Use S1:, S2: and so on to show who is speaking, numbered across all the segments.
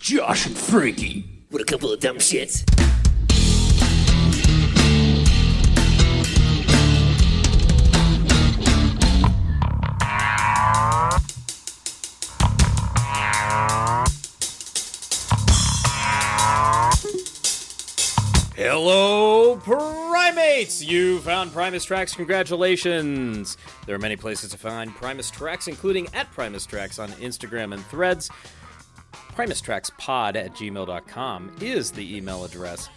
S1: Josh and Frankie. What a couple of dumb shits.
S2: Hello, Primates! You found Primus Tracks. Congratulations! There are many places to find Primus Tracks, including at Primus Tracks on Instagram and Threads. PrimusTracksPod@gmail.com is the email address.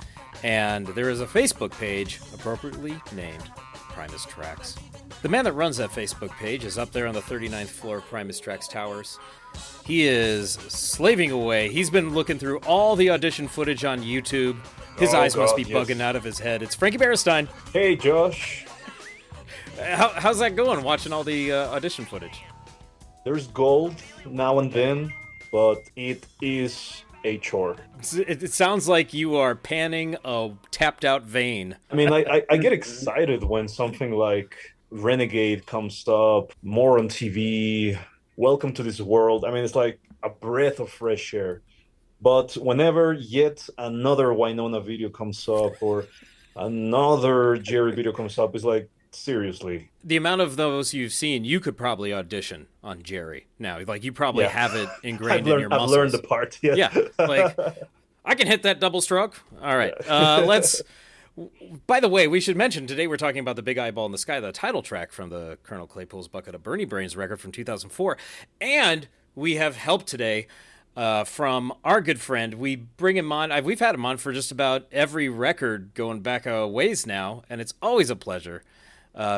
S2: And there is a Facebook page appropriately named Primus Tracks. The man that runs that Facebook page is up there on the 39th floor of Primus Tracks Towers. He is slaving away. He's been looking through all the audition footage on YouTube. His eyes must be bugging out of his head. It's Frankie Berestein.
S3: Hey, Josh.
S2: How's that going, watching all the audition footage?
S3: There's gold now and then, but it is a chore.
S2: It sounds like you are panning a tapped-out vein.
S3: I mean, I get excited when something like Renegade comes up, more on TV, Welcome to This World. I mean, it's like a breath of fresh air. But whenever yet another Winona video comes up or another Jerry video comes up, it's like, seriously.
S2: The amount of those you've seen, you could probably audition on Jerry now. Like, you probably have it ingrained in your muscles.
S3: I've learned the part, yeah.
S2: Yeah, like, I can hit that double stroke. All right, let's... By the way, we should mention, today we're talking about The Big Eyeball in the Sky, the title track from the Colonel Claypool's Bucket of Bernie Brains record from 2004. And we have help today from our good friend. We bring him on. We've had him on for just about every record going back a ways now, and it's always a pleasure.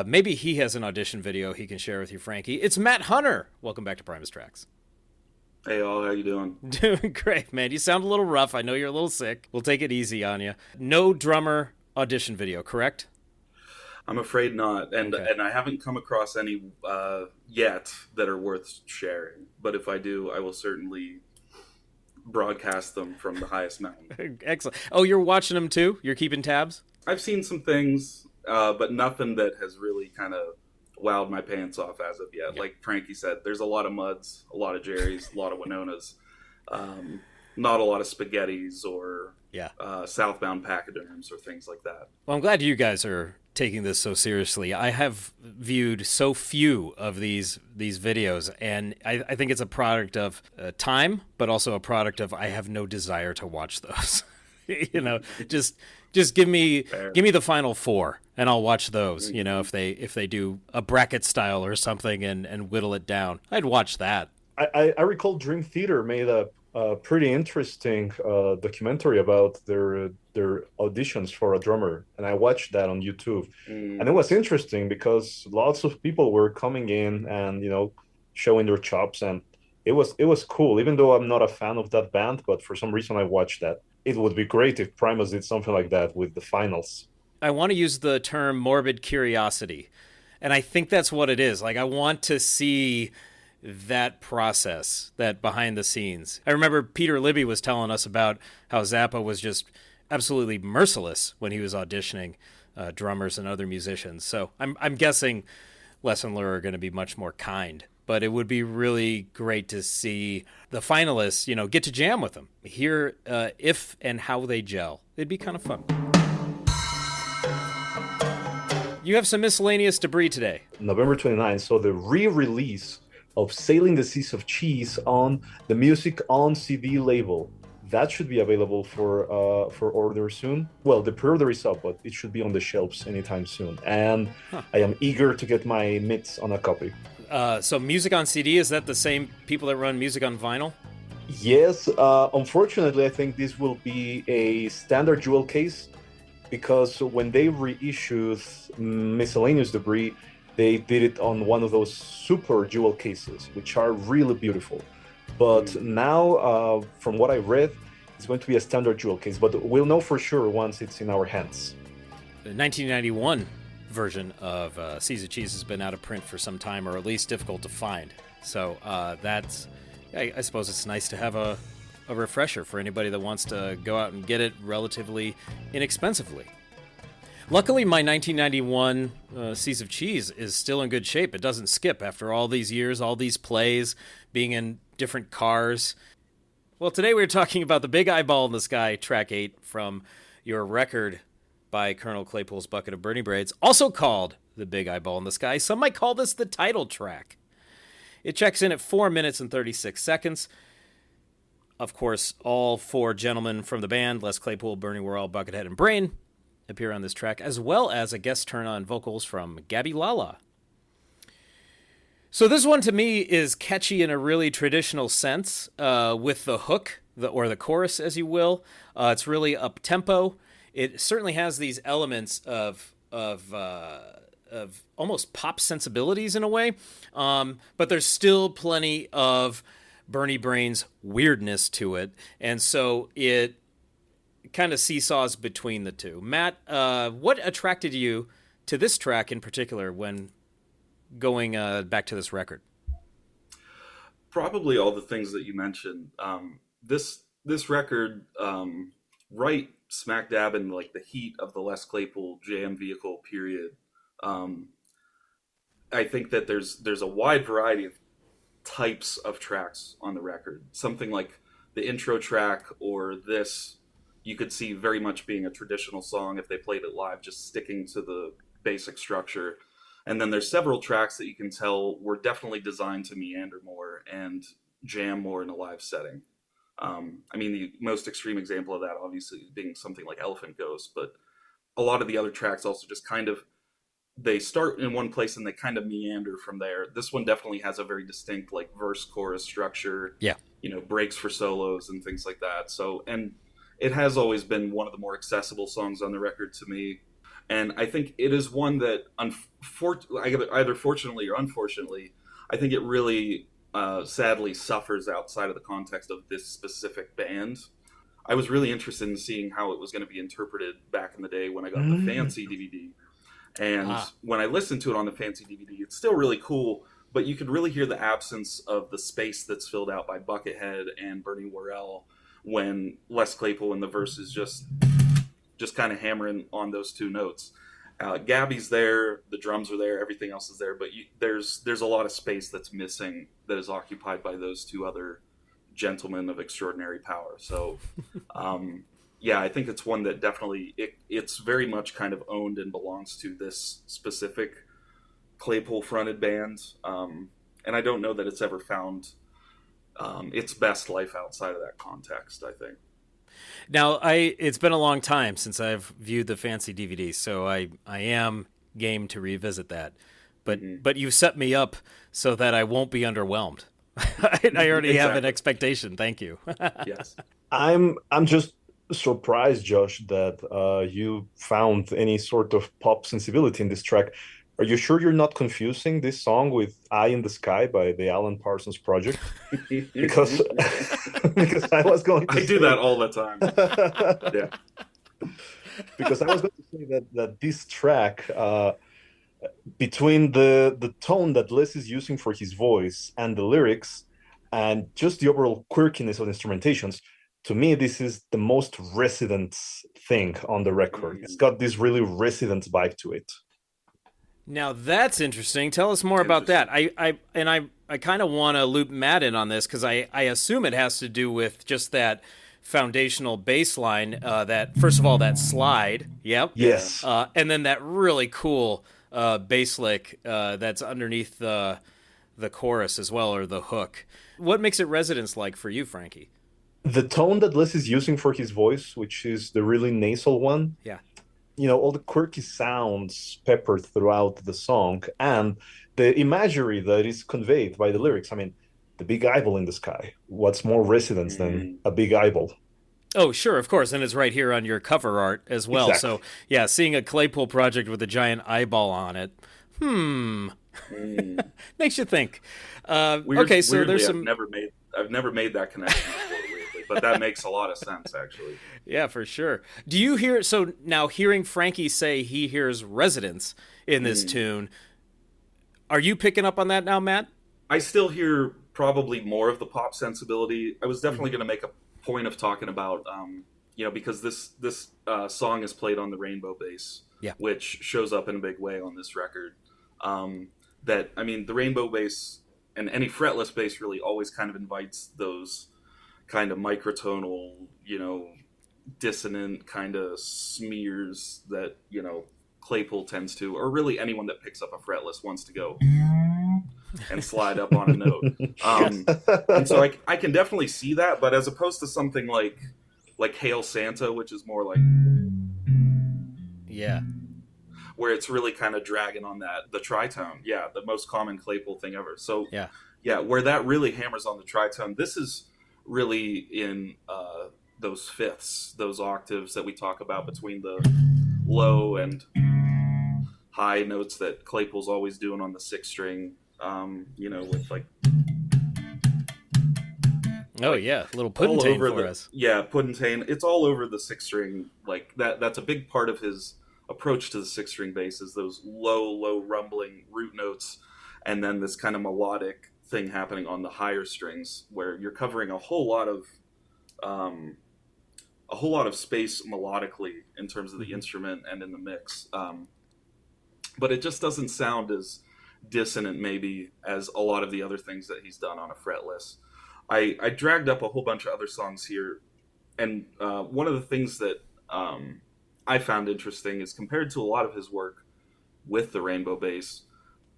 S2: Maybe he has an audition video he can share with you, Frankie. It's Matt Hunter. Welcome back to Primus Tracks.
S4: Hey, all. How you doing?
S2: Doing great, man. You sound a little rough. I know you're a little sick. We'll take it easy on you. No drummer audition video, correct?
S4: I'm afraid not, and
S2: Okay.
S4: and I haven't come across any yet that are worth sharing. But if I do, I will certainly broadcast them from the highest mountain.
S2: Excellent. Oh, you're watching them too? You're keeping tabs?
S4: I've seen some things, but nothing that has really kind of wowed my pants off as of yet.
S2: Yeah.
S4: Like Frankie said, there's a lot of Muds, a lot of Jerrys, a lot of Winonas, not a lot of Spaghettis or Southbound Pachyderms or things like that.
S2: Well, I'm glad you guys are taking this so seriously. I have viewed so few of these videos, and I think it's a product of time, but also a product of I have no desire to watch those. You know, just give me the final four, and I'll watch those. You know, if they do a bracket style or something and whittle it down, I'd watch that.
S3: I recall Dream Theater made a pretty interesting documentary about their auditions for a drummer, and I watched that on YouTube. And it was interesting because lots of people were coming in and showing their chops, and it was cool. Even though I'm not a fan of that band, but for some reason I watched that. It would be great if Primus did something like that with the finals.
S2: I want to use the term morbid curiosity, and I think that's what it is. Like, I want to see that process, that behind the scenes. I remember Peter Libby was telling us about how Zappa was just absolutely merciless when he was auditioning drummers and other musicians. So I'm guessing Les and Lur are going to be much more kind. But it would be really great to see the finalists, get to jam with them, hear if and how they gel. It'd be kind of fun. You have some miscellaneous debris today.
S3: November 29th, so the re-release of Sailing the Seas of Cheese on the Music on CD label. That should be available for order soon. Well, the pre-order is up, but it should be on the shelves anytime soon. And I am eager to get my mitts on a copy.
S2: So Music on CD, is that the same people that run Music on Vinyl?
S3: Yes. Unfortunately, I think this will be a standard jewel case because when they reissued Miscellaneous Debris, they did it on one of those super jewel cases, which are really beautiful. But now, from what I read, it's going to be a standard jewel case, but we'll know for sure once it's in our hands.
S2: The 1991 version of Seas of Cheese has been out of print for some time, or at least difficult to find. So that's, I suppose it's nice to have a refresher for anybody that wants to go out and get it relatively inexpensively. Luckily, my 1991 Seas of Cheese is still in good shape. It doesn't skip after all these years, all these plays, being in different cars. Well, today we're talking about The Big Eyeball in the Sky, track 8 from your record by Colonel Claypool's Bucket of Bernie Braids, also called The Big Eyeball in the Sky. Some might call this the title track. It checks in at 4 minutes and 36 seconds. Of course, all four gentlemen from the band, Les Claypool, Bernie Worrell, Buckethead, and Brain, appear on this track, as well as a guest turn on vocals from Gabby Lala. So this one to me is catchy in a really traditional sense, with the hook, or the chorus, as you will. It's really up-tempo. It certainly has these elements of almost pop sensibilities in a way, but there's still plenty of Bernie Brain's weirdness to it, and so it kind of seesaws between the two. Matt, what attracted you to this track in particular when going back to this record?
S4: Probably all the things that you mentioned. This record, right smack dab in like the heat of the Les Claypool jam vehicle period. I think that there's a wide variety of types of tracks on the record. Something like the intro track or this, you could see very much being a traditional song if they played it live, just sticking to the basic structure. And then there's several tracks that you can tell were definitely designed to meander more and jam more in a live setting. I mean, the most extreme example of that obviously being something like Elephant Ghost, but a lot of the other tracks also just kind of, they start in one place and they kind of meander from there. This one definitely has a very distinct like verse chorus structure.
S2: Yeah. You
S4: know, breaks for solos and things like that. So, and it has always been one of the more accessible songs on the record to me. And I think it is one that, either fortunately or unfortunately, I think it really sadly suffers outside of the context of this specific band. I was really interested in seeing how it was going to be interpreted back in the day when I got the fancy DVD. And when I listened to it on the fancy DVD, it's still really cool, but you could really hear the absence of the space that's filled out by Buckethead and Bernie Worrell when Les Claypool in the verses just kind of hammering on those two notes. Gabby's there, the drums are there, everything else is there, but there's a lot of space that's missing that is occupied by those two other gentlemen of extraordinary power. So, yeah, I think it's one that definitely, it's very much kind of owned and belongs to this specific Claypool-fronted band. And I don't know that it's ever found its best life outside of that context, I think.
S2: Now, it's been a long time since I've viewed the fancy DVD, so I am game to revisit that. But you set me up so that I won't be underwhelmed. I already have an expectation. Thank you.
S4: Yes.
S3: I'm just surprised, Josh, that you found any sort of pop sensibility in this track. Are you sure you're not confusing this song with Eye in the Sky by the Alan Parsons Project? Because I was going to
S4: do that all the time.
S3: Yeah. Because I was going to say that this track, between the tone that Les is using for his voice and the lyrics and just the overall quirkiness of the instrumentations, to me, this is the most resident thing on the record. It's got this really resident vibe to it.
S2: Now that's interesting. Tell us more about that. I kind of want to loop Matt in on this because I assume it has to do with just that foundational bass line, that first of all that slide, yep,
S3: yes,
S2: and then that really cool bass lick that's underneath the chorus as well, or the hook. What makes it resonance-like for you, Frankie?
S3: The tone that Les is using for his voice, which is the really nasal one.
S2: Yeah.
S3: You know, all the quirky sounds peppered throughout the song and the imagery that is conveyed by the lyrics. I mean, the big eyeball in the sky. What's more resonance than a big eyeball?
S2: Oh, sure, of course. And it's right here on your cover art as well.
S3: Exactly.
S2: So, yeah, seeing a Claypool project with a giant eyeball on it. Makes you think. Okay, so
S4: weirdly,
S2: there's some...
S4: I've never made that connection before, weirdly, but that makes a lot of sense, actually.
S2: Yeah, for sure. Do you hear... So now hearing Frankie say he hears resonance in this tune, are you picking up on that now, Matt?
S4: I still hear probably more of the pop sensibility. I was definitely going to make a point of talking about, because this song is played on the rainbow bass, which shows up in a big way on this record. The rainbow bass and any fretless bass really always kind of invites those kind of microtonal, dissonant kind of smears that, Claypool tends to, or really anyone that picks up a fretless wants to go and slide up on a note. And so I can definitely see that, but as opposed to something like Hail Santa, which is more like,
S2: yeah,
S4: where it's really kind of dragging on the tritone. Yeah, the most common Claypool thing ever. So yeah, where that really hammers on the tritone, this is really in those fifths, those octaves that we talk about between the low and high notes that Claypool's always doing on the sixth string, with like...
S2: Oh, yeah, little Puddintain for us.
S4: Yeah, Puddintain. It's all over the sixth string. Like, that's a big part of his approach to the sixth string bass, is those low rumbling root notes, and then this kind of melodic thing happening on the higher strings, where you're covering a whole lot of space melodically in terms of the instrument and in the mix. But it just doesn't sound as dissonant maybe as a lot of the other things that he's done on a fretless. I dragged up a whole bunch of other songs here, and one of the things that I found interesting is, compared to a lot of his work with the rainbow bass,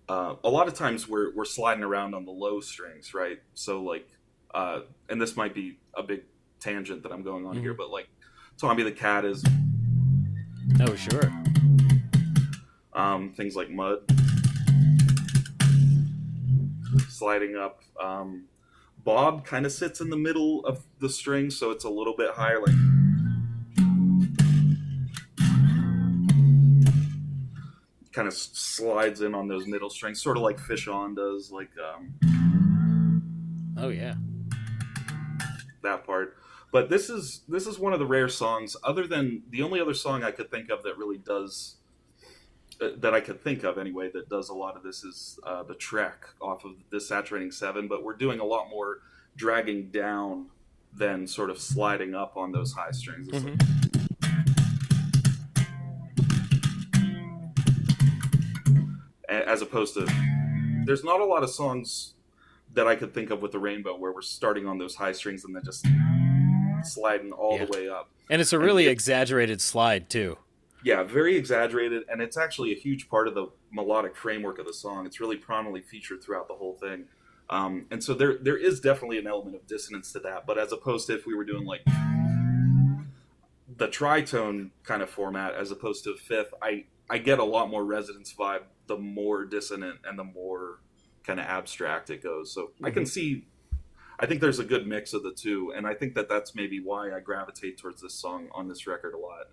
S4: a lot of times we're sliding around on the low strings, right? So like, and this might be a big tangent that I'm going on here, but like Tommy the Cat is...
S2: Oh, sure.
S4: Things like Mud, sliding up. Bob kind of sits in the middle of the string, so it's a little bit higher, like... kind of slides in on those middle strings, sort of like Fish On does, like...
S2: Oh, yeah.
S4: That part. But this is one of the rare songs, other than the only other song I could think of that really does... that I could think of anyway, that does a lot of this, is the Trek off of the Saturating 7, but we're doing a lot more dragging down than sort of sliding up on those high strings. As opposed to, there's not a lot of songs that I could think of with the Rainbow where we're starting on those high strings and then just sliding all the way up.
S2: And it's a really exaggerated slide too.
S4: Yeah, very exaggerated, and it's actually a huge part of the melodic framework of the song. It's really prominently featured throughout the whole thing. And so there is definitely an element of dissonance to that, but as opposed to if we were doing like the tritone kind of format as opposed to fifth, I get a lot more resonance vibe the more dissonant and the more kind of abstract it goes. So I can see, I think there's a good mix of the two, and I think that that's maybe why I gravitate towards this song on this record a lot.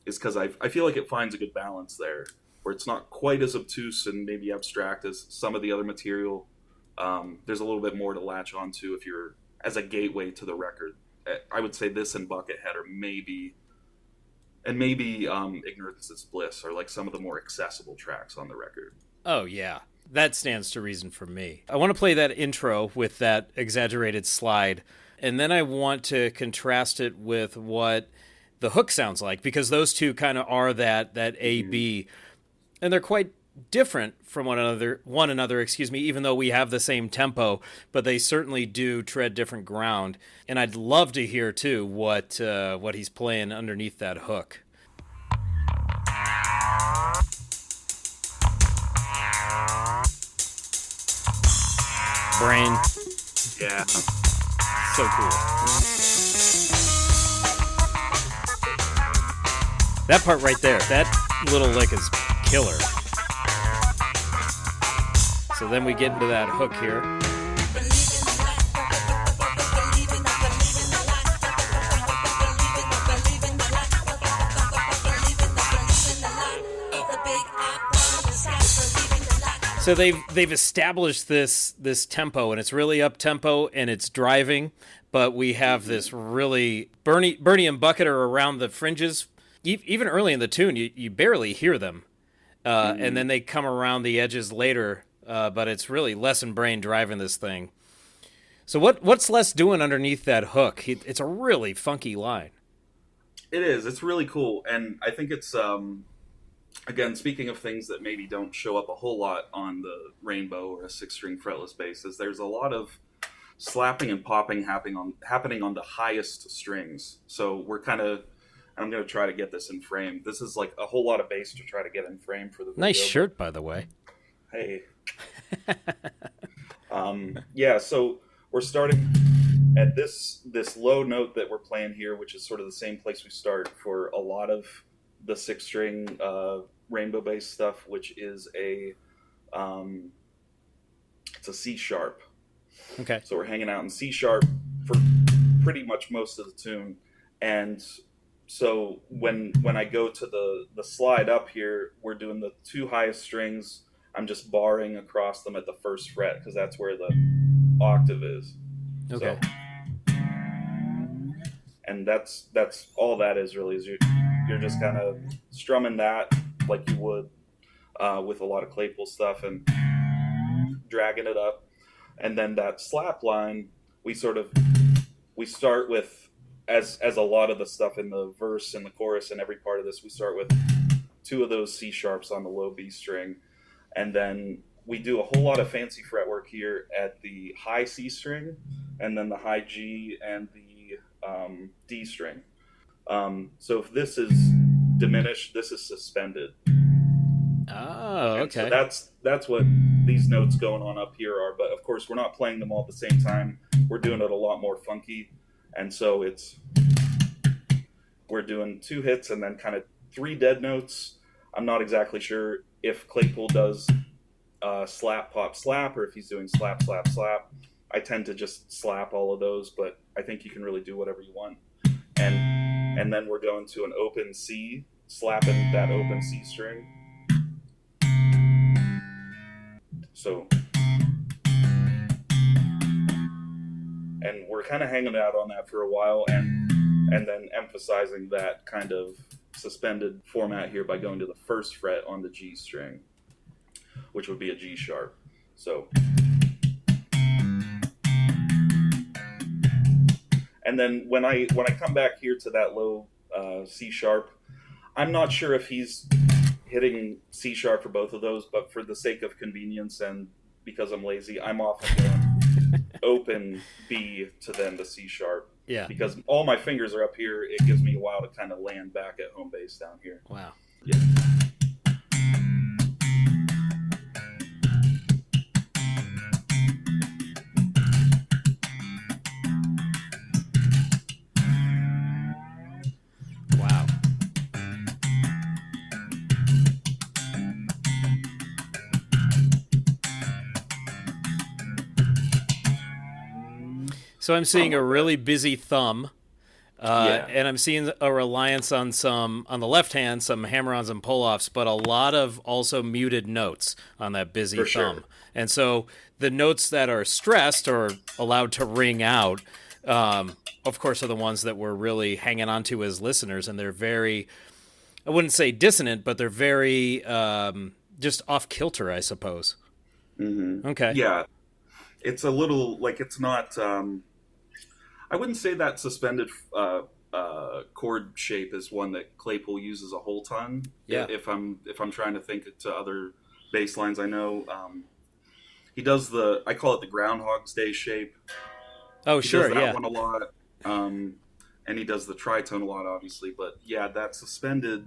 S4: Is because I feel like it finds a good balance there, where it's not quite as obtuse and maybe abstract as some of the other material. There's a little bit more to latch onto if you're, as a gateway to the record. I would say this and Buckethead are maybe Ignorance is Bliss are like some of the more accessible tracks on the record.
S2: Oh, yeah. That stands to reason for me. I want to play that intro with that exaggerated slide, and then I want to contrast it with what the hook sounds like, because those two kind of are that A-B, and they're quite different from one another, even though we have the same tempo, but they certainly do tread different ground. And I'd love to hear too what he's playing underneath that hook. Brain.
S4: Yeah.
S2: So cool. That part right there, that little lick is killer. So then we get into that hook here. So they've established this tempo, and it's really up tempo and it's driving, but we have this really Bernie and Bucket are around the fringes. Even early in the tune, you barely hear them, and then they come around the edges later. But it's really Les and Brain driving this thing. So what's Les doing underneath that hook? It's a really funky line.
S4: It is. It's really cool, and I think it's again, speaking of things that maybe don't show up a whole lot on the Rainbow or a six-string fretless bass, there's a lot of slapping and popping happening on the highest strings. So we're kind of, I'm going to try to get this in frame. This is like a whole lot of bass to try to get in frame for the video.
S2: Nice shirt, by the way.
S4: Hey. Yeah, so we're starting at this low note that we're playing here, which is sort of the same place we start for a lot of the 6-string rainbow bass stuff, which is it's a C sharp.
S2: Okay.
S4: So we're hanging out in C sharp for pretty much most of the tune, and so when I go to the slide up here, we're doing the 2 highest strings. I'm just barring across them at the 1st fret because that's where the octave is.
S2: Okay.
S4: So, and that's all that is really, is you're just kind of strumming that like you would with a lot of Claypool stuff and dragging it up. And then that slap line, we start with, as a lot of the stuff in the verse and the chorus and every part of this, we start with 2 of those C sharps on the low B string. And then we do a whole lot of fancy fretwork here at the high C string, and then the high G and the D string. So if this is diminished, this is suspended.
S2: Oh, okay.
S4: And so that's what these notes going on up here are. But of course, we're not playing them all at the same time. We're doing it a lot more funky. And so we're doing 2 hits and then kind of 3 dead notes. I'm not exactly sure if Claypool does slap, pop, slap, or if he's doing slap, slap, slap. I tend to just slap all of those, but I think you can really do whatever you want. And then we're going to an open C, slapping that open C string. So, and we're kind of hanging out on that for a while, and then emphasizing that kind of suspended format here by going to the 1st fret on the G string, which would be a G sharp. So, and then when I come back here to that low C sharp, I'm not sure if he's hitting C sharp for both of those, but for the sake of convenience and because I'm lazy, I'm often going open B to then the C sharp.
S2: Yeah.
S4: Because all my fingers are up here, it gives me a while to kind of land back at home base down here.
S2: Wow.
S4: Yeah.
S2: Wow. So I'm seeing a really busy thumb, and I'm seeing a reliance on the left hand, some hammer-ons and pull-offs, but a lot of also muted notes on that busy thumb.
S4: Sure.
S2: And so the notes that are stressed or allowed to ring out, of course, are the ones that we're really hanging on to as listeners, and they're very, I wouldn't say dissonant, but they're very just off-kilter, I suppose.
S4: Mm-hmm.
S2: Okay.
S4: Yeah. It's a little, like, it's not... I wouldn't say that suspended chord shape is one that Claypool uses a whole ton.
S2: Yeah.
S4: If I'm trying to think to other bass lines I know, he does I call it the Groundhog's Day shape.
S2: Oh,
S4: he
S2: sure,
S4: does that
S2: yeah.
S4: one a lot, and he does the tritone a lot, obviously. But yeah, that suspended,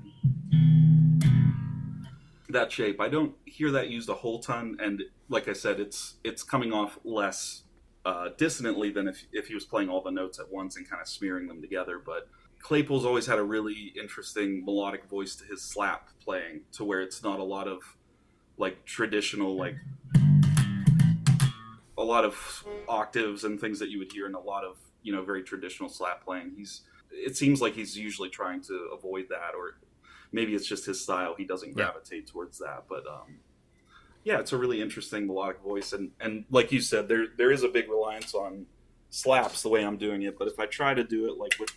S4: that shape, I don't hear that used a whole ton. And like I said, it's coming off less dissonantly than if he was playing all the notes at once and kind of smearing them together. But Claypool's always had a really interesting melodic voice to his slap playing, to where it's not a lot of like traditional, like a lot of octaves and things that you would hear in a lot of, very traditional slap playing. It seems like he's usually trying to avoid that, or maybe it's just his style. He doesn't gravitate towards that. But yeah, it's a really interesting melodic voice, and like you said, there is a big reliance on slaps the way I'm doing it. But if I try to do it like with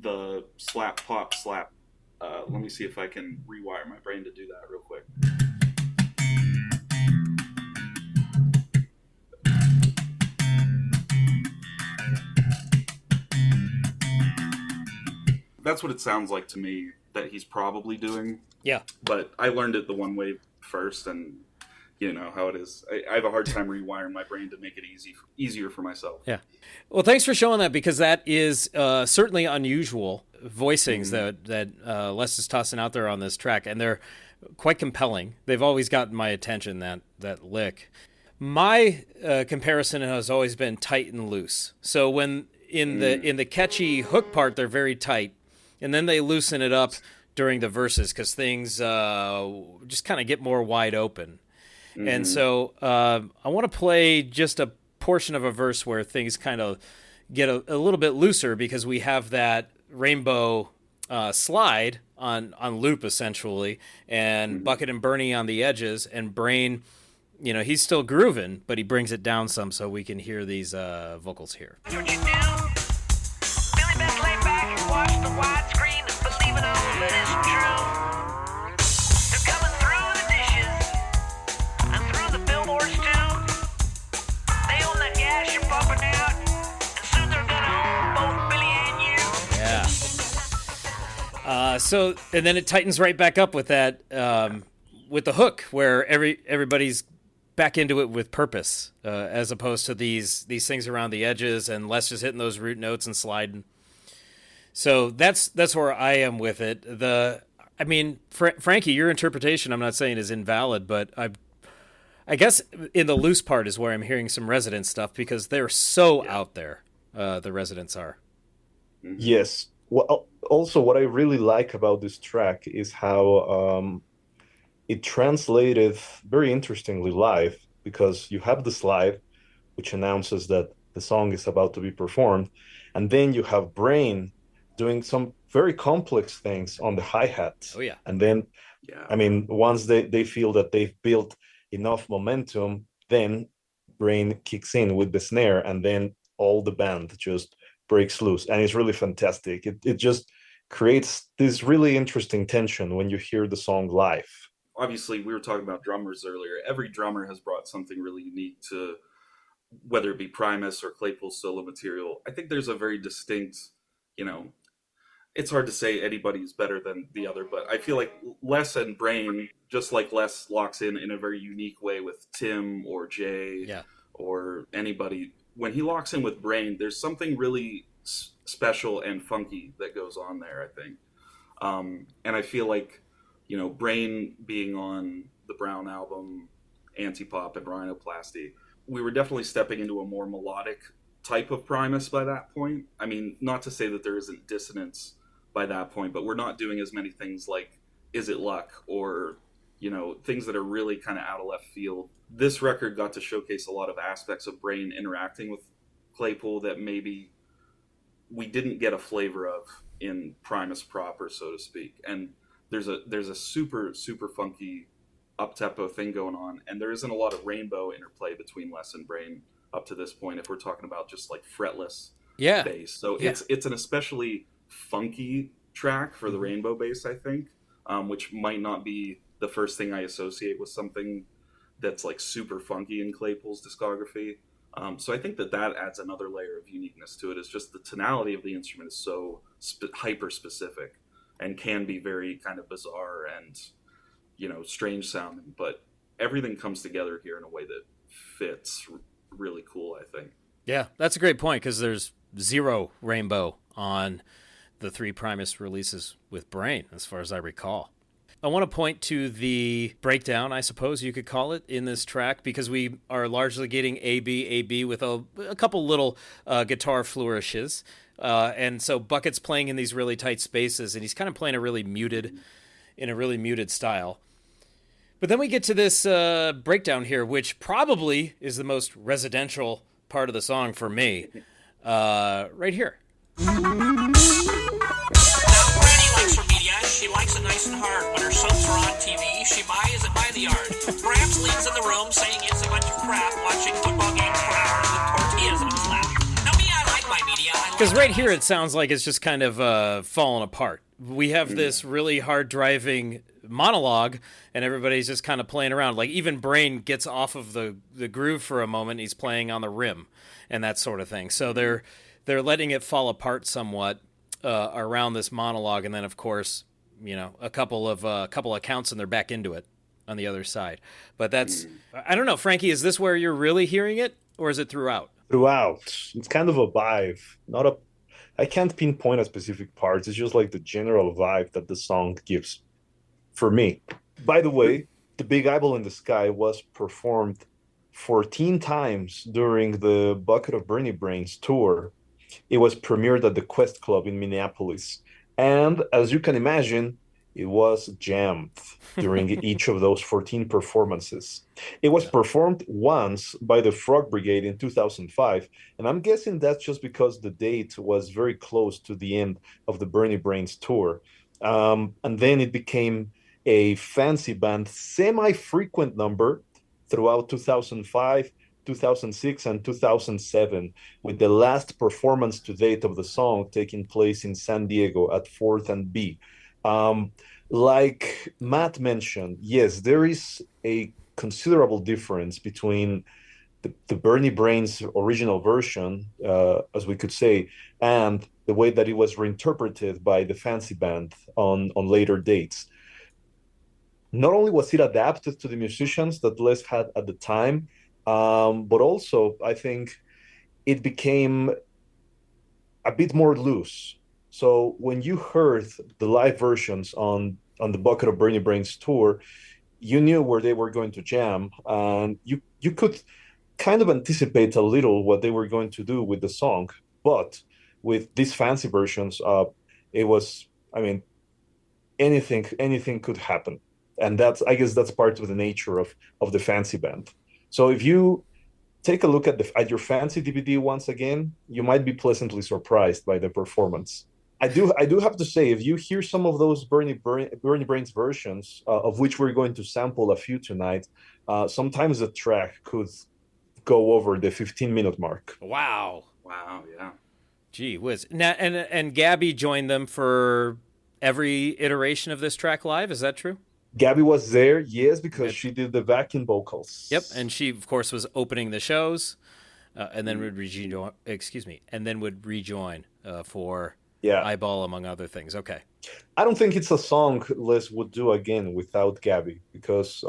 S4: the slap pop slap, let me see if I can rewire my brain to do that real quick. That's what it sounds like to me that he's probably doing.
S2: Yeah.
S4: But I learned it the one way first, and You know how it is. I have a hard time rewiring my brain to make it easier for myself.
S2: Yeah. Well, thanks for showing that, because that is certainly unusual voicings that Les is tossing out there on this track, and they're quite compelling. They've always gotten my attention, that lick. My comparison has always been tight and loose. So when in the catchy hook part, they're very tight, and then they loosen it up during the verses because things just kind of get more wide open. And so I want to play just a portion of a verse where things kind of get a little bit looser, because we have that rainbow slide on loop, essentially, and Bucket and Bernie on the edges, and Brain, you know, he's still grooving, but he brings it down some so we can hear these vocals here.
S5: What you do? Billy Best lay back and watch the widescreen, believing all of it is true. They're coming through the dishes and through the billboards too. They own that gas you're pumping out, and soon they're gonna own both Billy and you.
S2: Yeah. So, and then it tightens right back up with that, with the hook, where everybody's back into it with purpose, as opposed to these things around the edges and Les just hitting those root notes and sliding. So that's where I am with it. I mean, Frankie, your interpretation, I'm not saying is invalid, but I guess in the loose part is where I'm hearing some Resident stuff, because they're so out there. The Residents are.
S3: Yes. Well, also what I really like about this track is how it translated very interestingly live, because you have the slide, which announces that the song is about to be performed, and then you have Brain doing some very complex things on the hi-hat.
S2: Oh, yeah.
S3: And then, I mean, once they feel that they've built enough momentum, then Brain kicks in with the snare, and then all the band just breaks loose. And it's really fantastic. It just creates this really interesting tension when you hear the song live.
S4: Obviously, we were talking about drummers earlier. Every drummer has brought something really unique to, whether it be Primus or Claypool's solo material. I think there's a very distinct, you know, it's hard to say anybody's better than the other, but I feel like Les and Brain, just like Les locks in a very unique way with Tim or Jay or anybody. When he locks in with Brain, there's something really special and funky that goes on there, I think. And I feel like, you know, Brain being on the Brown album, Antipop and Rhinoplasty, we were definitely stepping into a more melodic type of Primus by that point. I mean, not to say that there isn't dissonance by that point, but we're not doing as many things like Is It Luck or, you know, things that are really kind of out of left field. This record got to showcase a lot of aspects of Brain interacting with Claypool that maybe we didn't get a flavor of in Primus proper, so to speak. And there's a super, super funky up-tempo thing going on, and there isn't a lot of rainbow interplay between Les and Brain up to this point, if we're talking about just like fretless bass. So it's an especially funky track for the rainbow bass, I think, which might not be the first thing I associate with something that's like super funky in Claypool's discography. So I think that adds another layer of uniqueness to it. Is just the tonality of the instrument is so hyper specific and can be very kind of bizarre and, you know, strange sounding, but everything comes together here in a way that fits really cool, I think.
S2: Yeah, that's a great point, because there's zero rainbow on the 3 Primus releases with Brain, as far as I recall. I want to point to the breakdown, I suppose you could call it, in this track, because we are largely getting A-B with a couple little guitar flourishes. And so Bucket's playing in these really tight spaces, and he's kind of playing in a really muted style. But then we get to this breakdown here, which probably is the most residential part of the song for me. Right here.
S5: Now, Granny likes her media. She likes it nice and hard. When her sons are on TV, she buys it by the yard. Perhaps leaves in the room saying it's a bunch of crap, watching football games for hours with tortillas in his lap. Now, me, I like my media.
S2: Because right here it sounds like it's just kind of falling apart. We have this really hard driving monologue, and everybody's just kind of playing around. Like even Brain gets off of the groove for a moment. He's playing on the rim and that sort of thing. So they're letting it fall apart somewhat around this monologue, and then of course, you know, a couple of counts and they're back into it. on the other side. But that's, I don't know, Frankie, is this where you're really hearing it, or is it throughout?
S3: Throughout. It's kind of a vibe, not a. I can't pinpoint a specific part. It's just like the general vibe that the song gives for me. By the way, The Big Eyeball in the Sky was performed 14 times during the Bucket of Bernie Brains tour. It was premiered at the Quest Club in Minneapolis. And as you can imagine, it was jammed during each of those 14 performances. It was performed once by the Frog Brigade in 2005, and I'm guessing that's just because the date was very close to the end of the Bernie Brains tour. And then it became a fancy band semi-frequent number throughout 2005, 2006, and 2007, with the last performance to date of the song taking place in San Diego at 4th and B. Like Matt mentioned, yes, there is a considerable difference between the Bernie Brains original version, as we could say, and the way that it was reinterpreted by the fancy band on later dates. Not only was it adapted to the musicians that Les had at the time, but also I think it became a bit more loose. So when you heard the live versions on the Bucket of Bernie Brains tour, you knew where they were going to jam, and you could kind of anticipate a little what they were going to do with the song. But with these fancy versions, it was, I mean, anything could happen, and I guess that's part of the nature of the fancy band. So if you take a look at your fancy DVD once again, you might be pleasantly surprised by the performance. I do have to say, if you hear some of those Bernie Brains versions, of which we're going to sample a few tonight, sometimes the track could go over the 15-minute mark.
S2: Wow.
S4: Wow, yeah.
S2: Gee whiz. Now, and Gabby joined them for every iteration of this track live, is that true?
S3: Gabby was there, yes, because she did the backing vocals.
S2: Yep, and she, of course, was opening the shows, and then would rejoin. And then would rejoin for Eyeball, among other things. Okay.
S3: I don't think it's a song Les would do again without Gabby, because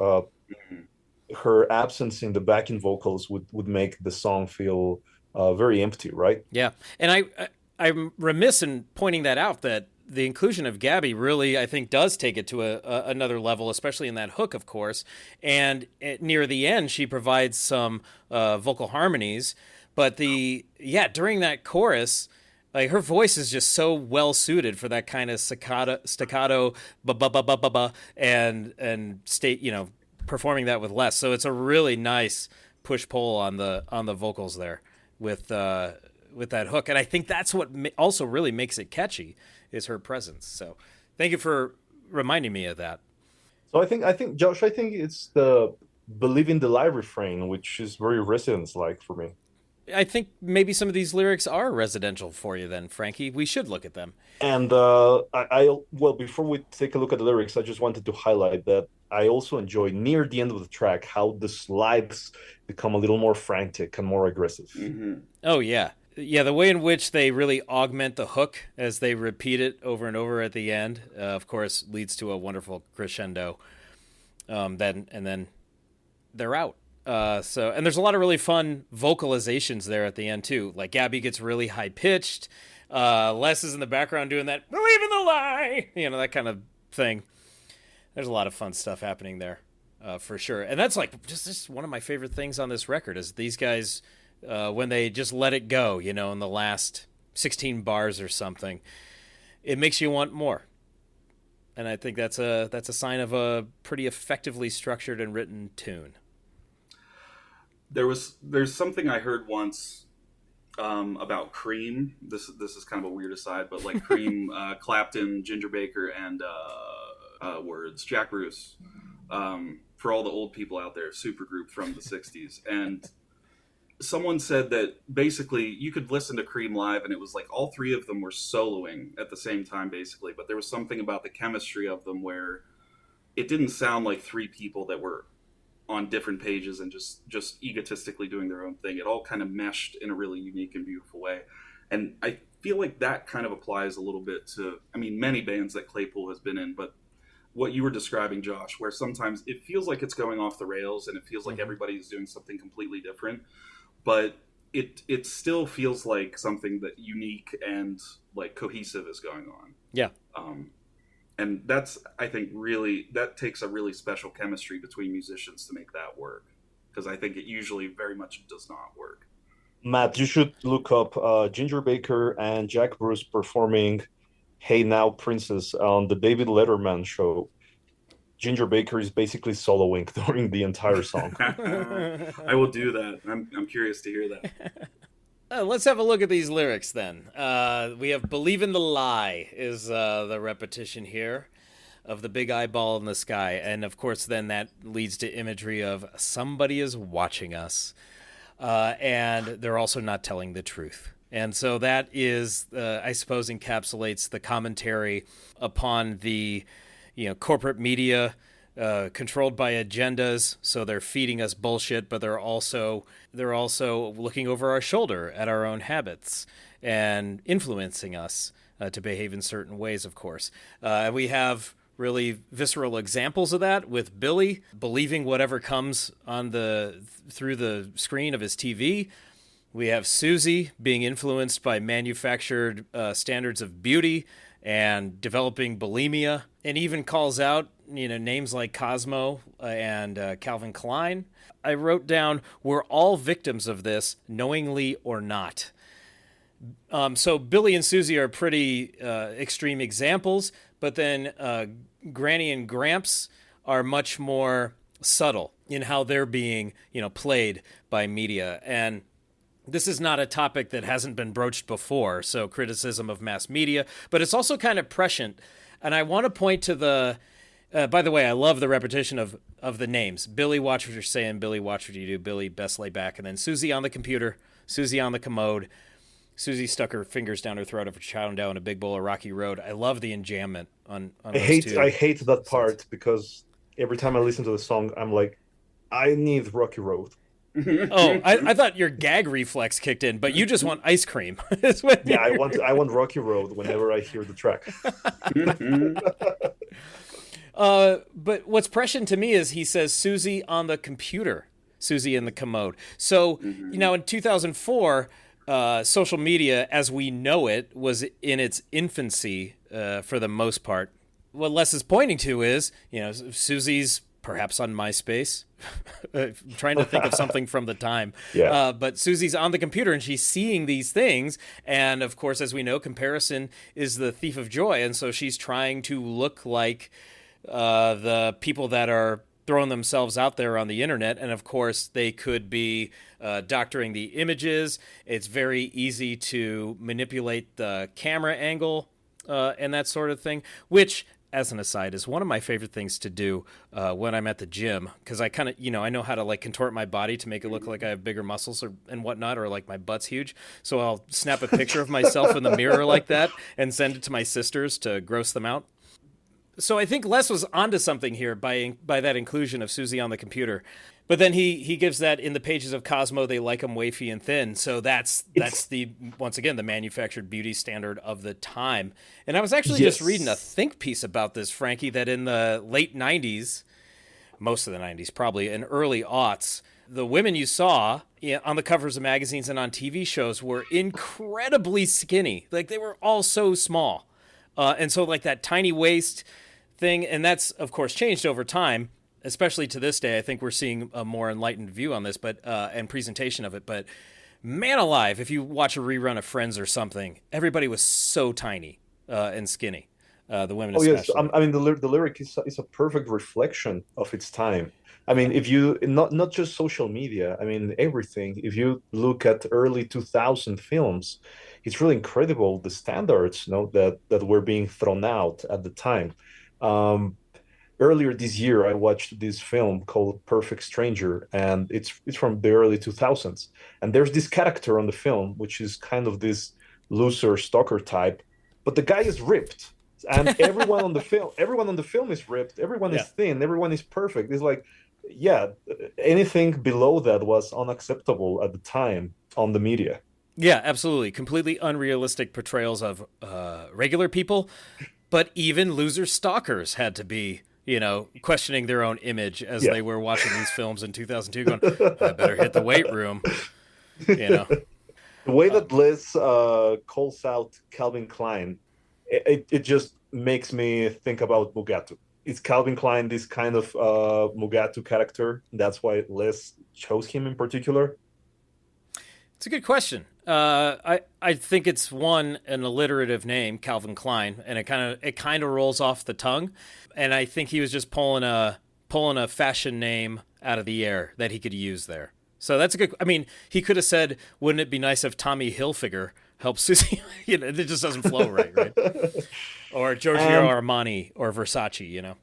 S3: her absence in the backing vocals would make the song feel very empty, right?
S2: Yeah, and I'm remiss in pointing that out, that the inclusion of Gabby really, I think, does take it to another level, especially in that hook, of course. And near the end, she provides some vocal harmonies. But during that chorus, like, her voice is just so well suited for that kind of staccato, and state, performing that with less. So it's a really nice push pull on the vocals there with that hook. And I think that's what also really makes it catchy, is her presence. So thank you for reminding me of that.
S3: So I think Josh, it's the Believe in the Live refrain, which is very Residence-like for me.
S2: I think maybe some of these lyrics are residential for you then, Frankie. We should look at them.
S3: And before we take a look at the lyrics, I just wanted to highlight that I also enjoy near the end of the track how the slides become a little more frantic and more aggressive.
S4: Mm-hmm.
S2: Oh, yeah. Yeah, the way in which they really augment the hook as they repeat it over and over at the end, of course, leads to a wonderful crescendo. Then they're out. And there's a lot of really fun vocalizations there at the end too. Like Gabby gets really high pitched. Les is in the background doing that "believe in the lie," that kind of thing. There's a lot of fun stuff happening there, for sure. And that's like just one of my favorite things on this record is these guys. When they just let it go, in the last 16 bars or something, it makes you want more. And I think that's a sign of a pretty effectively structured and written tune.
S4: There's something I heard once about Cream. This is kind of a weird aside, but like Cream, Clapton, Ginger Baker, and Jack Bruce. For all the old people out there, supergroup from the 60s. And someone said that basically you could listen to Cream live and it was like all three of them were soloing at the same time, basically. But there was something about the chemistry of them where it didn't sound like three people that were on different pages and just egotistically doing their own thing. It all kind of meshed in a really unique and beautiful way. And I feel like that kind of applies a little bit to, many bands that Claypool has been in, but what you were describing, Josh, where sometimes it feels like it's going off the rails and it feels like everybody's doing something completely different, but it still feels like something that unique and like cohesive is going on.
S2: Yeah.
S4: And that's, I think, really, that takes a really special chemistry between musicians to make that work, because I think it usually very much does not work.
S3: Matt, you should look up Ginger Baker and Jack Bruce performing Hey Now Princess on the David Letterman show. Ginger Baker is basically soloing during the entire song.
S4: I will do that. I'm curious to hear that.
S2: Let's have a look at these lyrics then. We have "Believe in the Lie" is the repetition here of the big eyeball in the sky. And of course, then that leads to imagery of somebody is watching us. And they're also not telling the truth. And so that is, I suppose, encapsulates the commentary upon the, corporate media controlled by agendas. So they're feeding us bullshit, but they're also looking over our shoulder at our own habits and influencing us to behave in certain ways, of course. We have really visceral examples of that with Billy believing whatever comes on through the screen of his TV. We have Susie being influenced by manufactured standards of beauty and developing bulimia, and even calls out names like Cosmo and Calvin Klein. I wrote down, "We're all victims of this, knowingly or not." So Billy and Susie are pretty extreme examples, but then Granny and Gramps are much more subtle in how they're being, played by media. And this is not a topic that hasn't been broached before, so criticism of mass media, but it's also kind of prescient. And I want to point to the, by the way, I love the repetition of the names. Billy, watch what you're saying. Billy, watch what you do. Billy, best lay back. And then Susie on the computer, Susie on the commode. Susie stuck her fingers down her throat after chowing down a big bowl of Rocky Road. I love the enjambment on those two.
S3: I hate that part because every time I listen to the song, I'm like, I need Rocky Road.
S2: Oh, I thought your gag reflex kicked in, but you just want ice cream.
S3: Yeah, I want Rocky Road whenever I hear the track.
S2: But what's prescient to me is he says Susie on the computer, Susie in the commode. So, in 2004, social media as we know it was in its infancy for the most part. What Les is pointing to is, Susie's perhaps on MySpace, trying to think of something from the time.
S3: Yeah.
S2: But Susie's on the computer and she's seeing these things. And of course, as we know, comparison is the thief of joy. And so she's trying to look like the people that are throwing themselves out there on the internet. And of course, they could be doctoring the images. It's very easy to manipulate the camera angle and that sort of thing, which, as an aside, is one of my favorite things to do when I'm at the gym, because I kind of, I know how to like contort my body to make it look like I have bigger muscles and whatnot, or like my butt's huge. So I'll snap a picture of myself in the mirror like that and send it to my sisters to gross them out. So I think Les was onto something here by that inclusion of Susie on the computer. But then he gives that in the pages of Cosmo, they like them wafy and thin. So that's the, once again, the manufactured beauty standard of the time. And I was actually just reading a think piece about this, Frankie, that in the late 90s, most of the 90s probably, and early aughts, the women you saw on the covers of magazines and on TV shows were incredibly skinny. Like they were all so small. And so like that tiny waist thing, and that's, of course, changed over time. Especially to this day, I think we're seeing a more enlightened view on this, but and presentation of it. But man alive, if you watch a rerun of Friends or something, everybody was so tiny and skinny. The women especially.
S3: Yes, I mean the lyric is a perfect reflection of its time. I mean, if you not just social media, I mean everything. If you look at early 2000 films, it's really incredible the standards, that were being thrown out at the time. Earlier this year, I watched this film called Perfect Stranger, and it's from the early 2000s. And there's this character on the film, which is kind of this loser stalker type, but the guy is ripped, and everyone on the film is ripped. Everyone is thin. Everyone is perfect. It's like, anything below that was unacceptable at the time on the media.
S2: Yeah, absolutely. Completely unrealistic portrayals of regular people, but even loser stalkers had to be questioning their own image as they were watching these films in 2002, going, "I better hit the weight room."
S3: The way that Liz calls out Calvin Klein, it just makes me think about Mugatu. Is Calvin Klein this kind of Mugatu character? That's why Liz chose him in particular?
S2: It's a good question. I think it's an alliterative name, Calvin Klein, and it kind of rolls off the tongue. And I think he was just pulling a fashion name out of the air that he could use there. So that's a good. I mean, he could have said, "Wouldn't it be nice if Tommy Hilfiger helped Susie?" It just doesn't flow right? Or Giorgio Armani or Versace.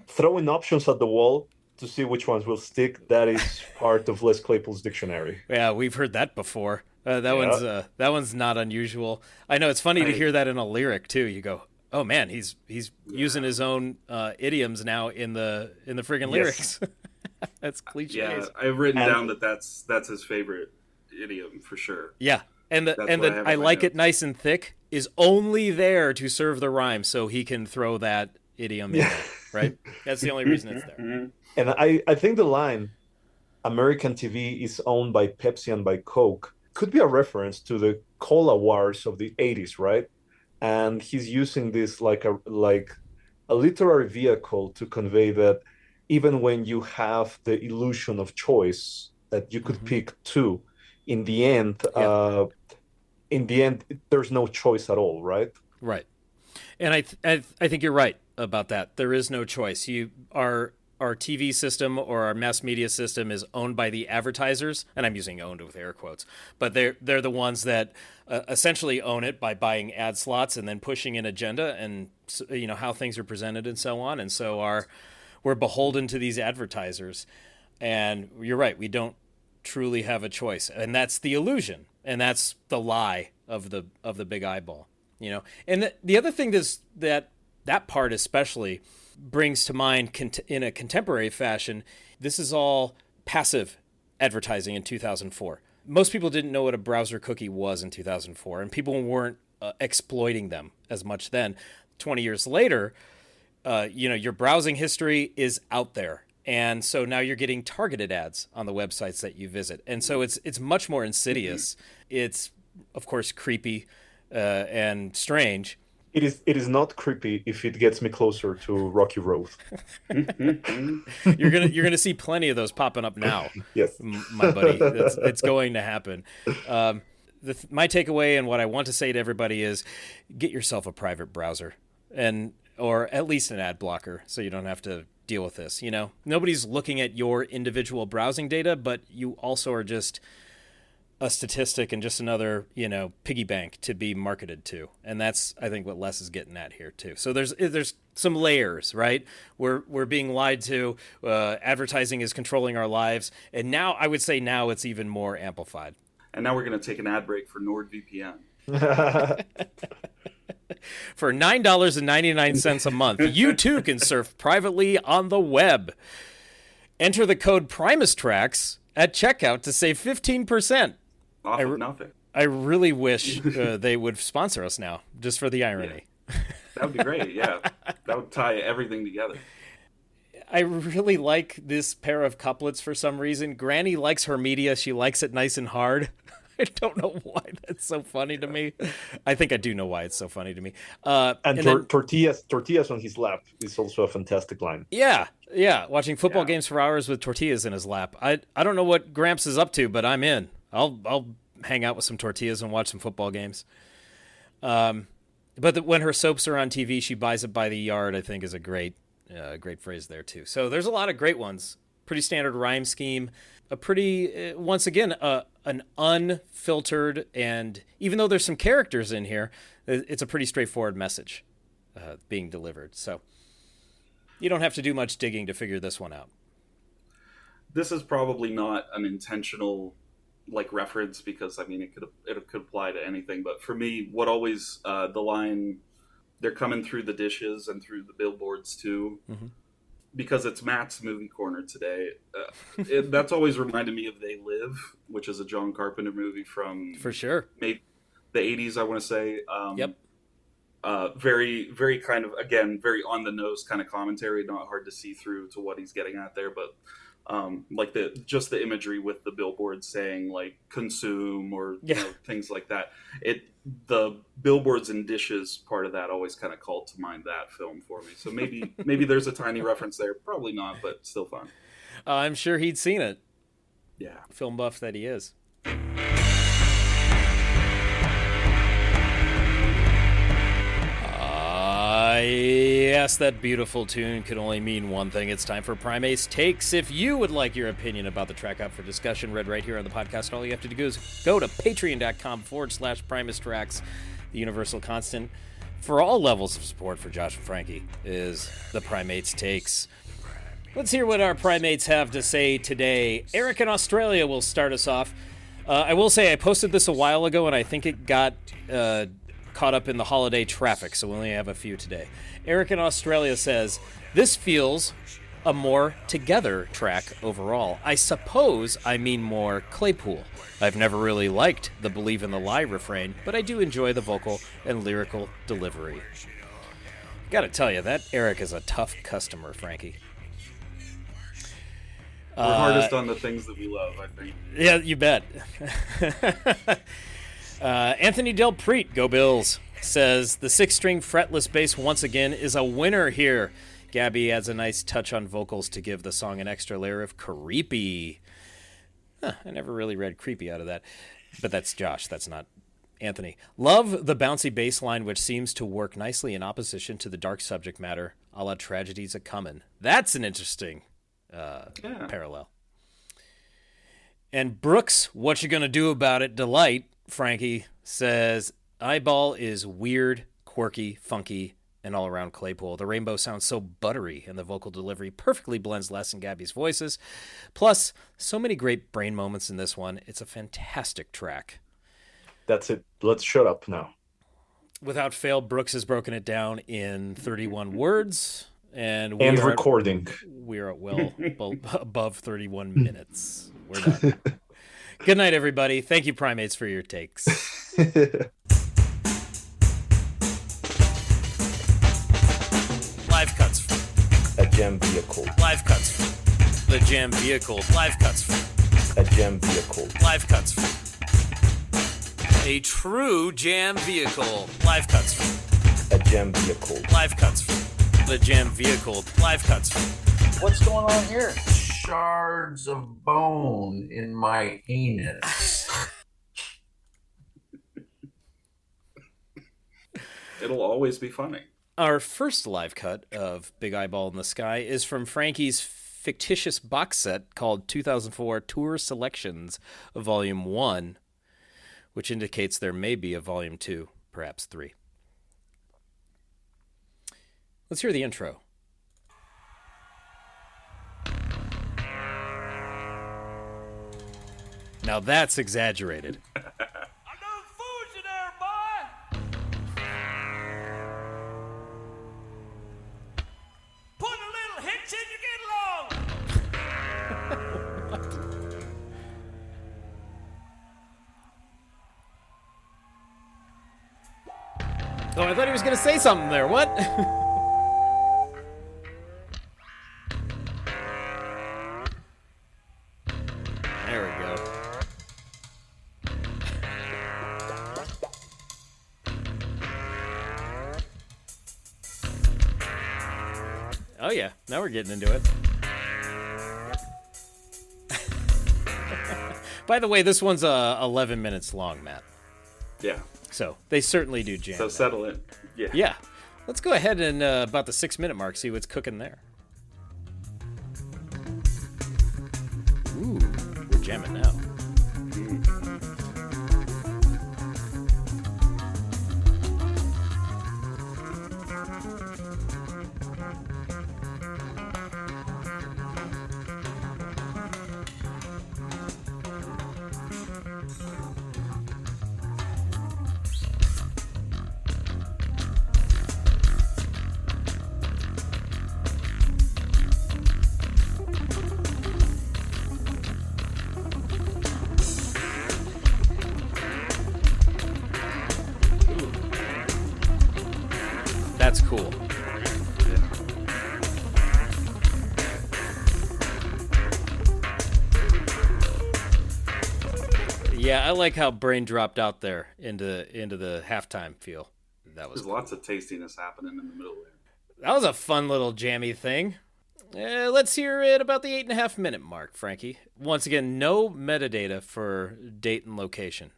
S3: Throwing options at the wall to see which ones will stick. That is part of Les Claypool's dictionary.
S2: Yeah, we've heard that before. That one's not unusual. I know it's funny to hear that in a lyric too. You go, "Oh man, he's using his own idioms now in the friggin' lyrics." That's cliche.
S4: Yeah, I've written down that's his favorite idiom for sure.
S2: Yeah, and I like it nice and thick is only there to serve the rhyme, so he can throw that idiom in, right? That's the only reason it's there.
S3: And I think the line "American TV is owned by Pepsi and by Coke" could be a reference to the cola wars of the 80s, right? And he's using this like a literary vehicle to convey that even when you have the illusion of choice that you could pick two, in the end, there's no choice at all, right?
S2: Right. And I think you're right about that. There is no choice. Our TV system or our mass media system is owned by the advertisers, and I'm using "owned" with air quotes, but they're the ones that essentially own it by buying ad slots and then pushing an agenda and how things are presented and so on. And so we're beholden to these advertisers. And you're right, we don't truly have a choice, and that's the illusion, and that's the lie of the big eyeball. And the other thing is that part especially brings to mind in a contemporary fashion, this is all passive advertising in 2004. Most people didn't know what a browser cookie was in 2004, and people weren't exploiting them as much then. 20 years later, your browsing history is out there. And so now you're getting targeted ads on the websites that you visit. And so it's much more insidious. It's, of course, creepy and strange.
S3: It is not creepy if it gets me closer to Rocky Road.
S2: You're gonna see plenty of those popping up now.
S3: Yes,
S2: my buddy. It's going to happen. My takeaway and what I want to say to everybody is, get yourself a private browser or at least an ad blocker, so you don't have to deal with this. Nobody's looking at your individual browsing data, but you also are just a statistic and just another, piggy bank to be marketed to. And that's, I think, what Les is getting at here too. So there's some layers, right? We're being lied to. Advertising is controlling our lives. And now I would say it's even more amplified.
S4: And now we're going to take an ad break for NordVPN.
S2: For $9.99 a month, you too can surf privately on the web. Enter the code PrimusTracks at checkout to save 15%.
S4: Off of nothing.
S2: I really wish they would sponsor us now, just for the irony.
S4: Yeah. That would be great, yeah. That would tie everything together.
S2: I really like this pair of couplets for some reason. Granny likes her media. She likes it nice and hard. I don't know why that's so funny to me. I think I do know why it's so funny to me.
S3: Tortillas on his lap is also a fantastic line.
S2: Yeah. Watching football games for hours with tortillas in his lap. I don't know what Gramps is up to, but I'm in. I'll hang out with some tortillas and watch some football games. But when her soaps are on TV, she buys it by the yard, I think is a great phrase there too. So there's a lot of great ones. Pretty standard rhyme scheme. A pretty, once again, an unfiltered, and even though there's some characters in here, it's a pretty straightforward message being delivered. So you don't have to do much digging to figure this one out.
S4: This is probably not an intentional reference, because it could apply to anything. But for me, what always the line, "They're coming through the dishes and through the billboards too." Mm-hmm. Because it's Matt's movie corner today. That's always reminded me of They Live, which is a John Carpenter movie from...
S2: For sure.
S4: Maybe the 80s, I want to say.
S2: Yep.
S4: Very, very kind of, again, very on the nose kind of commentary, not hard to see through to what he's getting at there, but like just the imagery with the billboards saying like consume or things like that. The billboards and dishes part of that always kind of called to mind that film for me. So maybe there's a tiny reference there. Probably not, but still fun.
S2: I'm sure he'd seen it.
S4: Yeah.
S2: Film buff that he is. Yes, that beautiful tune could only mean one thing. It's time for Primate's Takes. If you would like your opinion about the track up for discussion read right here on the podcast, all you have to do is go to patreon.com/Primus Tracks. The universal constant for all levels of support for Josh and Frankie is the Primate's Takes. Let's hear what our primates have to say today. Eric in Australia will start us off. I will say I posted this a while ago, and I think it got caught up in the holiday traffic, so we only have a few today. Eric in Australia says, "This feels a more together track overall. I suppose I mean more Claypool. I've never really liked the Believe in the Lie refrain, but I do enjoy the vocal and lyrical delivery." Gotta tell you, that Eric is a tough customer, Frankie.
S4: We're hardest on the things that we love, I think.
S2: Yeah, you bet. Anthony Del Preet, go Bills, says, "The 6-string fretless bass once again is a winner here. Gabby adds a nice touch on vocals to give the song an extra layer of creepy." I never really read creepy out of that. But that's Josh, that's not Anthony. "Love the bouncy bass line, which seems to work nicely in opposition to the dark subject matter, a la Tragedies a Comin'." That's an interesting parallel. And Brooks, "What you gonna do about it, Delight," Frankie, says, "Eyeball is weird, quirky, funky, and all around Claypool. The rainbow sounds so buttery, and the vocal delivery perfectly blends Les and Gabby's voices. Plus, so many great brain moments in this one. It's a fantastic track."
S3: That's it. Let's shut up now.
S2: Without fail, Brooks has broken it down in 31 words. And
S3: recording.
S2: We're at well above 31 minutes. We're done. Good night, everybody. Thank you, Primates, for your takes. Live cuts.
S3: A jam vehicle.
S2: Live cuts. The jam vehicle. Live cuts.
S3: A jam vehicle.
S2: Live cuts. A true jam vehicle. Live cuts.
S3: A jam vehicle.
S2: Live cuts. The jam vehicle. Live cuts.
S6: What's going on here? Shards of bone in my anus.
S4: It'll always be funny.
S2: Our first live cut of Big Eyeball in the Sky is from Frankie's fictitious box set called 2004 Tour Selections, Volume 1, which indicates there may be a Volume 2, perhaps 3. Let's hear the intro. Now that's exaggerated.
S5: I done fooled you there, boy. Put a little hitch in, you get along.
S2: Oh, I thought he was going to say something there. What? There we go. Oh yeah, now we're getting into it. By the way, this one's 11 minutes long, Matt.
S4: Yeah.
S2: So they certainly do jam.
S4: So settle in. Yeah.
S2: Yeah. Let's go ahead and about the 6-minute mark, see what's cooking there. Ooh, we're jamming now. That's cool. Yeah, I like how Brain dropped out there into the halftime feel.
S4: There's lots of tastiness happening in the middle there.
S2: That was a fun little jammy thing. Let's hear it about the 8.5 minute mark, Frankie. Once again, no metadata for date and location.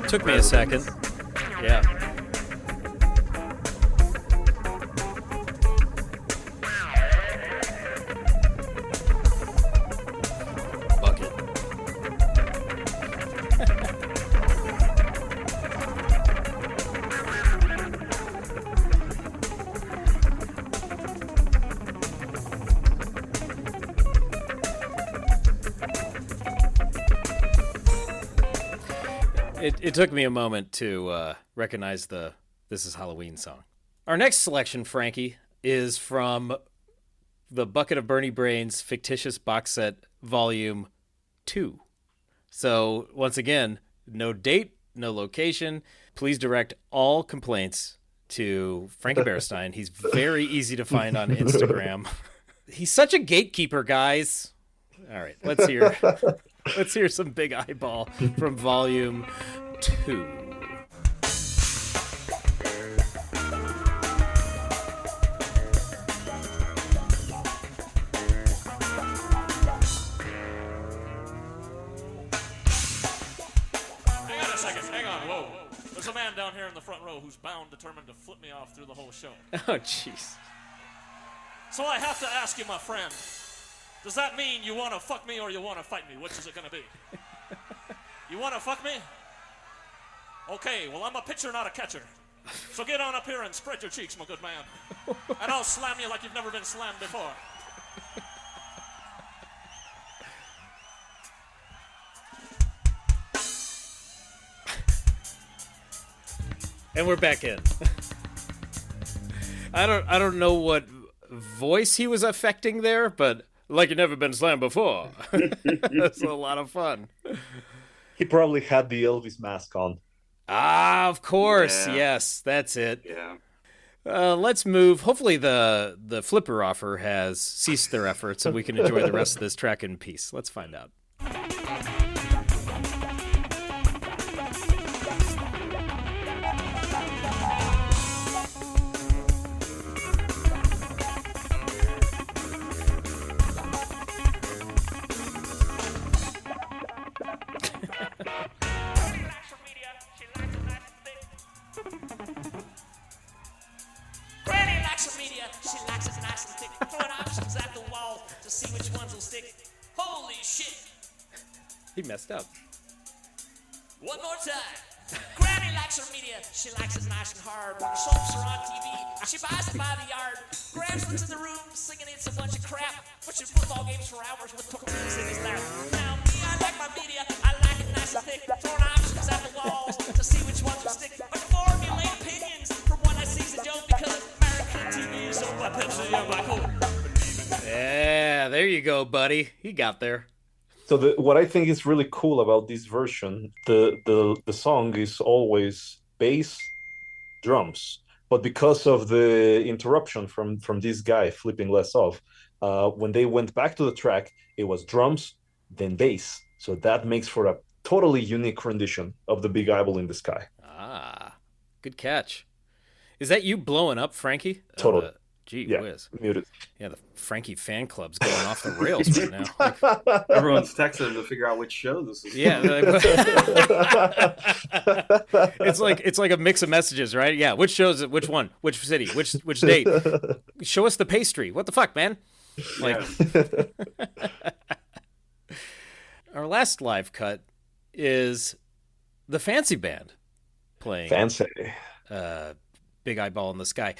S2: Took me a second. Yeah. Bucket. It took me a moment to recognize the This Is Halloween song. Our next selection, Frankie, is from the Bucket of Bernie Brains Fictitious Box Set Volume 2. So, once again, no date, no location. Please direct all complaints to Frankie Bearstein. He's very easy to find on Instagram. He's such a gatekeeper, guys. All right, let's hear some Big Eyeball from Volume 2.
S7: Hang on, whoa. There's a man down here in the front row who's determined to flip me off through the whole show.
S2: Oh, jeez.
S7: So I have to ask you, my friend, does that mean you want to fuck me or you want to fight me? Which is it going to be? You want to fuck me? Okay, well, I'm a pitcher, not a catcher. So get on up here and spread your cheeks, my good man. And I'll slam you like you've never been slammed before.
S2: And we're back in. I don't know what voice he was affecting there, but like you've never been slammed before. That's a lot of fun.
S3: He probably had the Elvis mask on.
S2: Ah, of course. Yeah. Yes, that's it.
S4: Yeah.
S2: Let's move. Hopefully the flipper offer has ceased their efforts and we can enjoy the rest of this track in peace. Let's find out. He messed up.
S7: One more time. Granny likes her media. She likes it nice and hard. When the soaps are on TV, she buys it by the yard. Gramps looks in the room, singing it's a bunch of crap. Watching football games for hours with talk music is there. Now me, I like my media. I like it nice and thick. Throwing options at the walls to see which ones will stick. But formulate opinions from what I see's a joke because American TV is owned by Pepsi and by Coke.
S2: Yeah, there you go, buddy. He got there.
S3: So what I think is really cool about this version, the song is always bass, drums, but because of the interruption from this guy flipping less off, when they went back to the track, it was drums, then bass. So that makes for a totally unique rendition of the Big Eyeball in the Sky.
S2: Ah, good catch. Is that you blowing up, Frankie?
S3: Totally.
S2: Gee
S3: Yeah,
S2: whiz.
S3: muted.
S2: Yeah, the Frankie fan club's going off the rails right now. Like,
S4: Everyone's texting to figure out which show this is.
S2: yeah, it's like a mix of messages, right? Yeah, which shows it? Which one? Which city? Which date? Show us the pastry. What the fuck, man? Like, our last live cut is the Fancy Band playing
S3: Fancy.
S2: Big Eyeball in the Sky.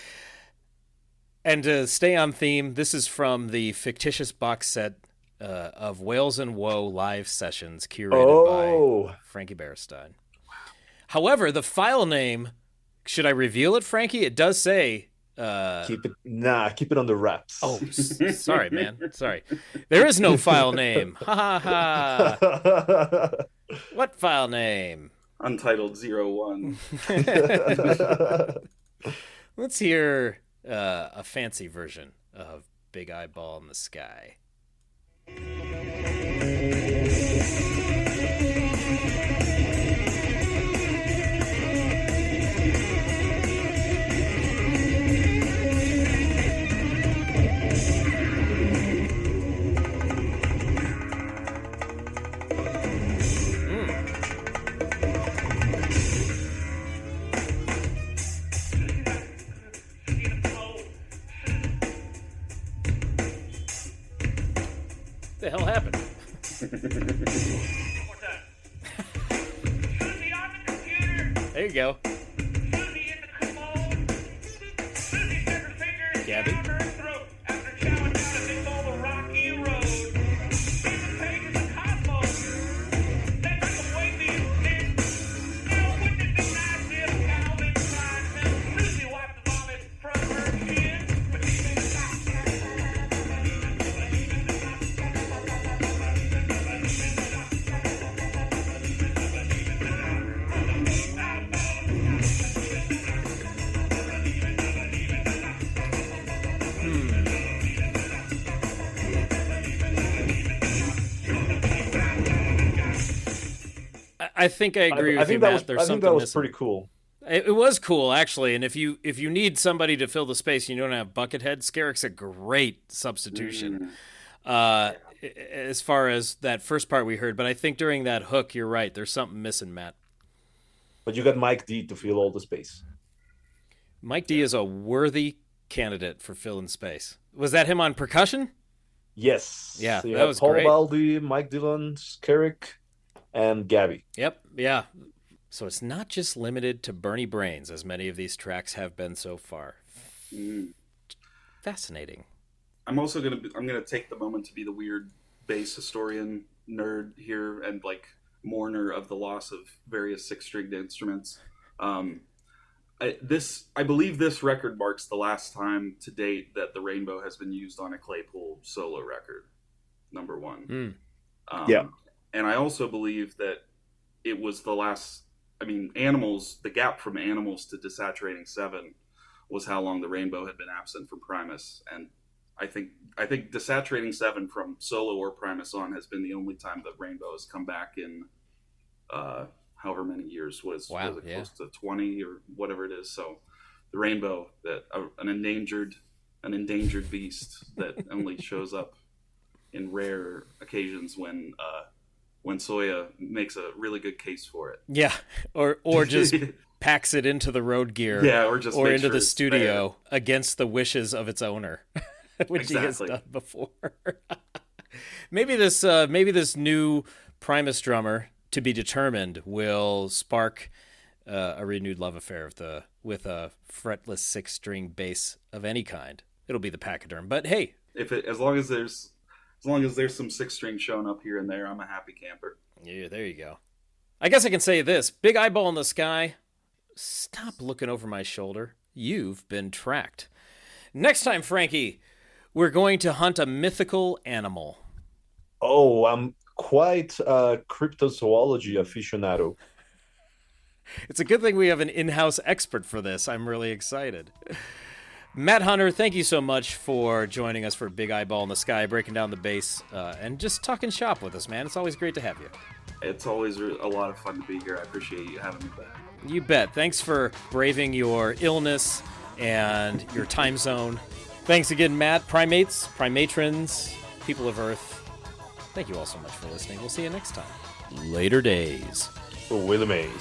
S2: And to stay on theme, this is from the Fictitious Box Set of Whales and Woe live sessions curated by Frankie Bearstein. However, the file name, should I reveal it, Frankie? It does say...
S3: keep it on the wraps.
S2: Oh, sorry, man. Sorry. There is no file name. Ha ha ha. What file name?
S4: Untitled 01.
S2: Let's hear a fancy version of Big Eyeball in the Sky. The hell happened? There you go. Gabby? I think I agree with you, Matt.
S3: I think that was pretty cool.
S2: It was cool, actually. And if you need somebody to fill the space, you don't have Buckethead. Skerrick's a great substitution. As far as that first part we heard, but I think during that hook, you're right. There's something missing, Matt.
S3: But you got Mike D to fill all the space.
S2: Mike D is a worthy candidate for filling space. Was that him on percussion?
S3: Yes.
S2: Yeah,
S3: so
S2: that was
S3: Paul
S2: great.
S3: Baldi, Mike Dillon, Skerrick, and Gabby.
S2: Yep, yeah. So it's not just limited to Bernie Brains, as many of these tracks have been so far. Fascinating.
S4: I'm also gonna take the moment to be the weird bass historian nerd here and like mourner of the loss of various six-stringed instruments. I believe this record marks the last time to date that the rainbow has been used on a Claypool solo record. Number one.
S3: Yeah.
S4: And I also believe that it was the last. I mean, Animals. The gap from Animals to Desaturating 7 was how long the rainbow had been absent from Primus, and I think Desaturating 7 from solo or Primus on has been the only time that Rainbow has come back in however many years. Was it close to 20 or whatever it is? So the Rainbow, that an endangered beast that only shows up in rare occasions when Soya makes a really good case for it.
S2: Yeah, or just packs it into the road gear.
S4: Yeah, or
S2: into the studio against the wishes of its owner. Which he has done before. maybe this new Primus drummer, to be determined, will spark a renewed love affair with a fretless 6-string bass of any kind. It'll be the Pachyderm. But hey,
S4: as long as there's some 6-string showing up here and there, I'm a happy camper.
S2: Yeah, there you go. I guess I can say this: Big Eyeball in the Sky. Stop looking over my shoulder. You've been tracked. Next time, Frankie, we're going to hunt a mythical animal.
S3: Oh, I'm quite a cryptozoology aficionado.
S2: It's a good thing we have an in-house expert for this. I'm really excited. Matt Hunter, thank you so much for joining us for Big Eyeball in the Sky, breaking down the bass, and just talking shop with us, man. It's always great to have you.
S4: It's always a lot of fun to be here. I appreciate you having me back.
S2: You bet. Thanks for braving your illness and your time zone. Thanks again, Matt. Primates, primatrons, people of Earth. Thank you all so much for listening. We'll see you next time. Later days.
S3: With a maze.